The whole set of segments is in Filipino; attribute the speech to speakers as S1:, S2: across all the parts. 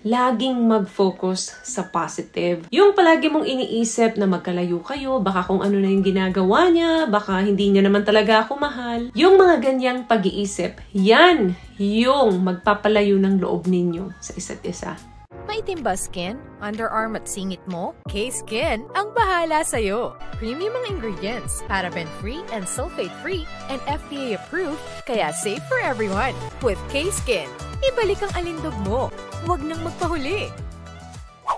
S1: laging mag-focus sa positive. Yung palagi mong iniisip na magkalayo kayo, baka kung ano na yung ginagawa niya, baka hindi niya naman talaga ako mahal. Yung mga ganyang pag-iisip, yan yung magpapalayo ng loob ninyo sa isa't isa.
S2: Maitim ba skin? Underarm at singit mo? K-Skin ang bahala sa'yo. Premium ang ingredients, paraben-free and sulfate-free, and FDA-approved, kaya safe for everyone. With K-Skin, ibalik ang alindog mo. Huwag nang magpahuli.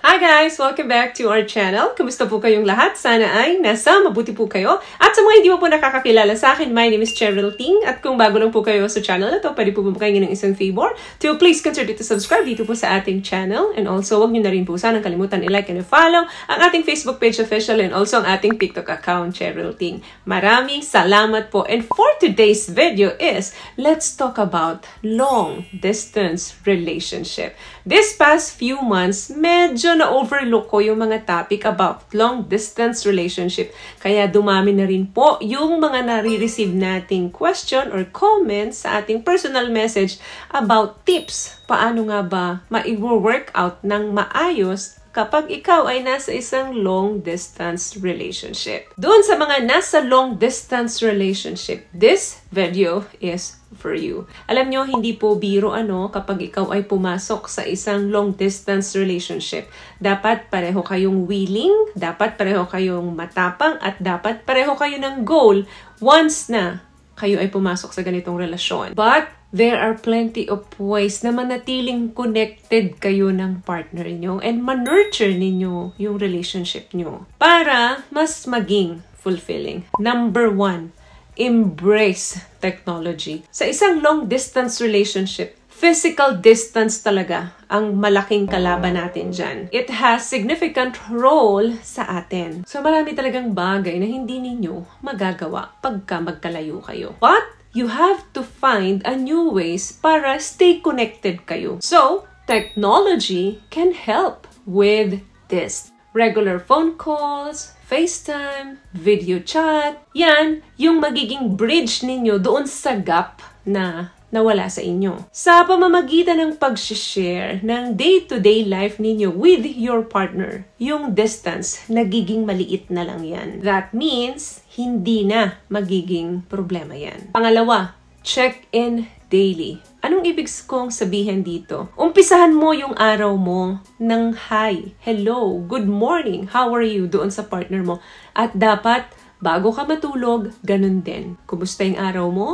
S1: Hi guys! Welcome back to our channel. Kumusta po kayong lahat? Sana ay nasa mabuti po kayo. At sa mga hindi mo po nakakakilala sa akin, my name is Cheryl Ting. At kung bago lang po kayo sa channel na to, pwede po bumakayin ng isang favor to please consider to subscribe dito po sa ating channel. And also, huwag nyo na rin po sanang kalimutan i-like and i-follow ang ating Facebook page official and also ang ating TikTok account, Cheryl Ting. Maraming salamat po. And for today's video is, let's talk about long-distance relationship. This past few months, medyo na-overlook ko yung mga topic about long-distance relationship. Kaya dumami na rin po yung mga nare-receive nating question or comments sa ating personal message about tips. Paano nga ba ma-work out ng maayos kapag ikaw ay nasa isang long-distance relationship. Doon sa mga nasa long-distance relationship, this video is for you. Alam nyo, hindi po biro kapag ikaw ay pumasok sa isang long-distance relationship. Dapat pareho kayong willing, dapat pareho kayong matapang, at dapat pareho kayo ng goal once na kayo ay pumasok sa ganitong relasyon. But there are plenty of ways na manatiling connected kayo ng partner nyo and ma-nurture ninyo yung relationship nyo para mas maging fulfilling. Number 1, embrace technology. Sa isang long-distance relationship, physical distance talaga ang malaking kalaban natin dyan. It has significant role sa atin. So marami talagang bagay na hindi ninyo magagawa pagka magkalayo kayo. But you have to find a new ways para stay connected kayo. So, technology can help with this. Regular phone calls, FaceTime, video chat, yan yung magiging bridge ninyo doon sa gap na nawala sa inyo. Sa pamamagitan ng pag-share ng day-to-day life ninyo with your partner, yung distance, nagiging maliit na lang yan. That means, hindi na magiging problema yan. Pangalawa, check in daily. Anong ibig kong sabihin dito? Umpisahan mo yung araw mo ng hi, hello, good morning, how are you doon sa partner mo. At dapat, bago ka matulog, ganun din. Kumusta yung araw mo?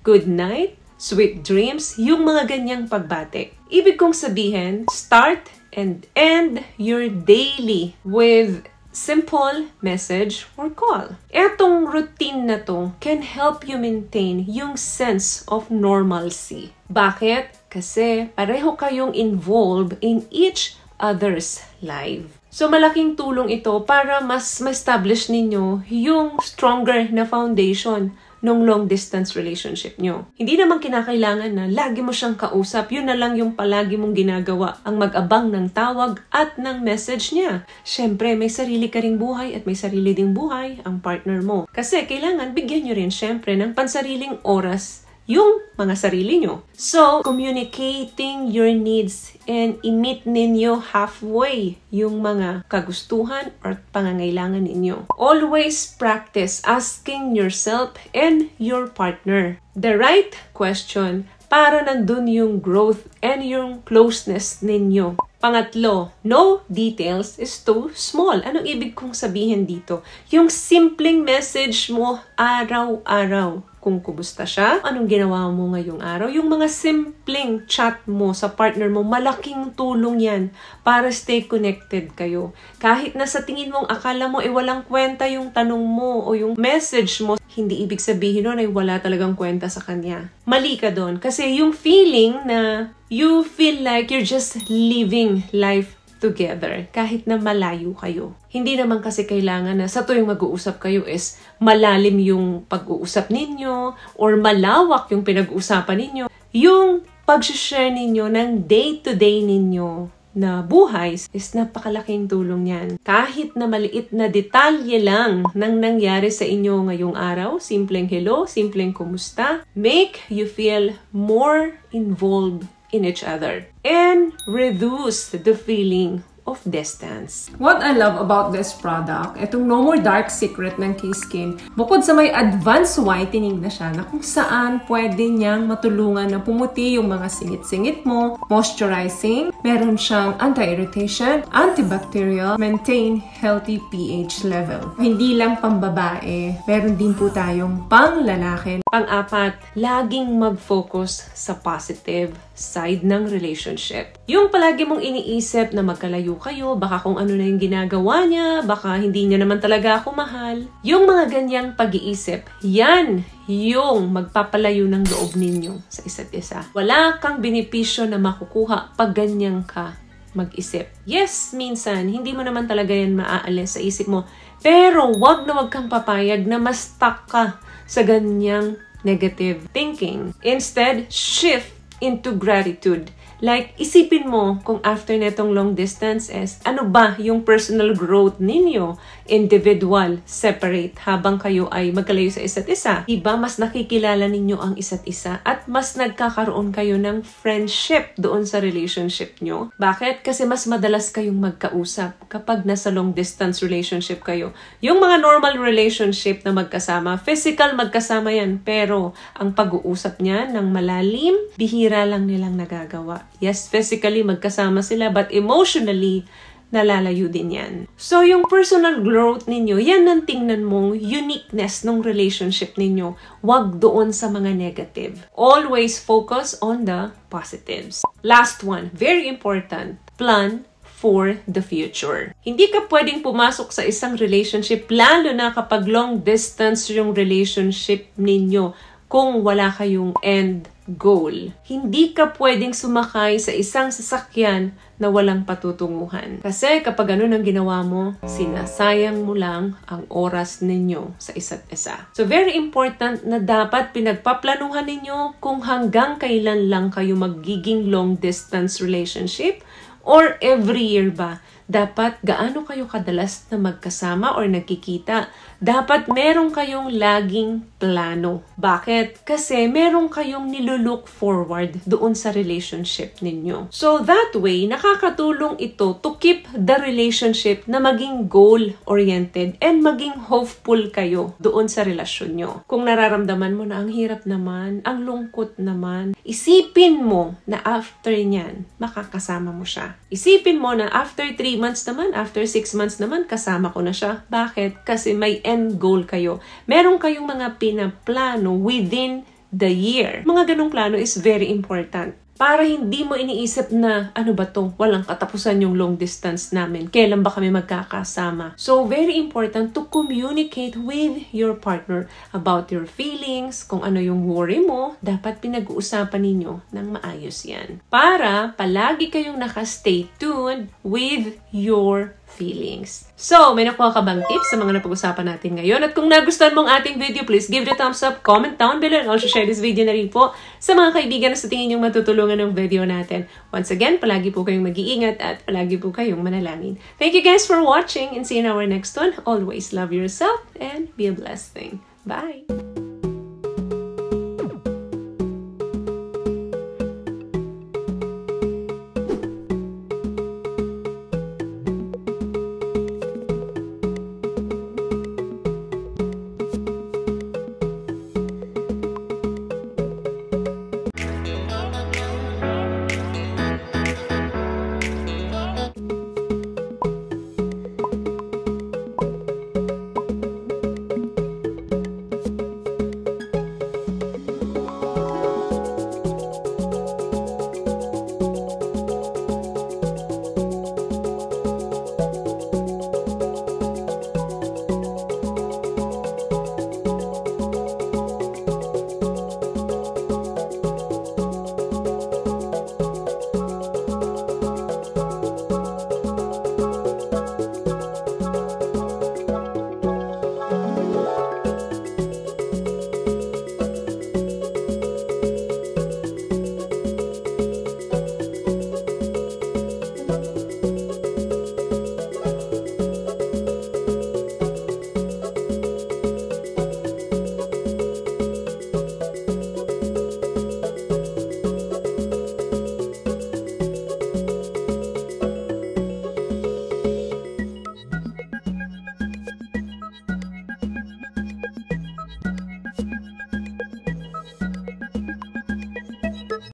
S1: Good night, sweet dreams, yung mga ganyang pagbate. Ibig kong sabihin, start and end your daily with simple message or call. Etong routine na to can help you maintain yung sense of normalcy. Bakit? Kasi pareho kayong involved in each other's life. So malaking tulong ito para mas ma-establish ninyo yung stronger na foundation nung long-distance relationship nyo. Hindi naman kinakailangan na lagi mo siyang kausap. Yun na lang yung palagi mong ginagawa. Ang mag-abang ng tawag at ng message niya. Siyempre, may sarili ka ring buhay at may sarili ding buhay ang partner mo. Kasi kailangan bigyan nyo rin siyempre ng pansariling oras yung mga sarili nyo. So, communicating your needs and i-meet ninyo halfway yung mga kagustuhan or pangangailangan ninyo. Always practice asking yourself and your partner the right question para nandun yung growth and yung closeness ninyo. Pangatlo, no details is too small. Anong ibig kong sabihin dito? Yung simpleng message mo araw-araw. Kung kumusta siya, anong ginawa mo ngayong araw, yung mga simpleng chat mo sa partner mo, malaking tulong yan para stay connected kayo. Kahit na sa tingin mong akala mo walang kwenta yung tanong mo o yung message mo, hindi ibig sabihin nun ay wala talagang kwenta sa kanya. Mali ka doon. Kasi yung feeling na you feel like you're just living life together kahit na malayo kayo. Hindi naman kasi kailangan na sa tuwing mag-uusap kayo is malalim yung pag-uusap ninyo or malawak yung pinag-uusapan ninyo. Yung pag-share ninyo ng day-to-day ninyo na buhay is napakalaking tulong yan. Kahit na maliit na detalye lang nang nangyari sa inyo ngayong araw, simpleng hello, simpleng kumusta, make you feel more involved in each other and reduce the feeling of distance.
S3: What I love about this product, itong No More Dark Secret ng K-Skin, bukod sa may advanced whitening na siya, na kung saan pwede niyang matulungan na pumuti yung mga singit-singit mo, moisturizing, meron siyang anti-irritation, antibacterial, maintain healthy pH level. Hindi lang pambabae, meron din po tayong pang-lalaki.
S1: Pang-apat, laging mag-focus sa positive side ng relationship. Yung palagi mong iniisip na magkalayo kayo, baka kung ano na yung ginagawa niya, baka hindi niya naman talaga ako mahal. Yung mga ganyang pag-iisip, yan yung magpapalayo ng loob ninyo sa isa't isa. Wala kang benepisyo na makukuha pag ganyan ka mag-isip. Yes, minsan, hindi mo naman talaga yan maaalis sa isip mo. Pero wag kang papayag na mas stuck ka sa ganyang negative thinking. Instead, shift into gratitude. Like, isipin mo kung after netong long distance is, ano ba yung personal growth ninyo? Individual, separate, habang kayo ay magkalayo sa isa't isa. Diba, mas nakikilala ninyo ang isa't isa at mas nagkakaroon kayo ng friendship doon sa relationship nyo. Bakit? Kasi mas madalas kayong magkausap kapag nasa long distance relationship kayo. Yung mga normal relationship na magkasama, physical magkasama yan, pero ang pag-uusap niya ng malalim, bihira lang nilang nagagawa. Yes, physically magkasama sila, but emotionally, nalalayo din yan. So, yung personal growth ninyo, yan ang tingnan mong uniqueness ng relationship ninyo. Huwag doon sa mga negative. Always focus on the positives. Last one, very important, plan for the future. Hindi ka pwedeng pumasok sa isang relationship, lalo na kapag long distance yung relationship ninyo, kung wala kayong end goal. Hindi ka pwedeng sumakay sa isang sasakyan na walang patutunguhan. Kasi kapag ano nang ginawa mo, sinasayang mo lang ang oras ninyo sa isa't isa. So very important na dapat pinagpaplanuhan ninyo kung hanggang kailan lang kayo magiging long distance relationship or every year ba. Dapat gaano kayo kadalas na magkasama or nagkikita. Dapat meron kayong laging plano. Bakit? Kasi meron kayong nilulook forward doon sa relationship ninyo. So that way, nakakatulong ito to keep the relationship na maging goal-oriented and maging hopeful kayo doon sa relasyon nyo. Kung nararamdaman mo na ang hirap naman, ang lungkot naman, isipin mo na after nyan, makakasama mo siya. Isipin mo na after 3 months naman, after 6 months naman, kasama ko na siya. Bakit? Kasi may end goal kayo. Meron kayong mga pinaplano within the year. Mga ganong plano is very important. Para hindi mo iniisip na, ano ba to? Walang katapusan yung long distance namin. Kailan ba kami magkakasama? So, very important to communicate with your partner about your feelings, kung ano yung worry mo, dapat pinag-uusapan ninyo ng maayos yan. Para palagi kayong naka-stay tuned with your feelings. So, may nakuha ka bang tips sa mga napag-usapan natin ngayon? At kung nagustuhan mong ating video, please give it a thumbs up, comment down below, and also share this video na rin po sa mga kaibigan na sa tingin yung matutulungan ng video natin. Once again, palagi po kayong mag-iingat at palagi po kayong manalangin. Thank you guys for watching and see you in our next one. Always love yourself and be a blessed thing. Bye!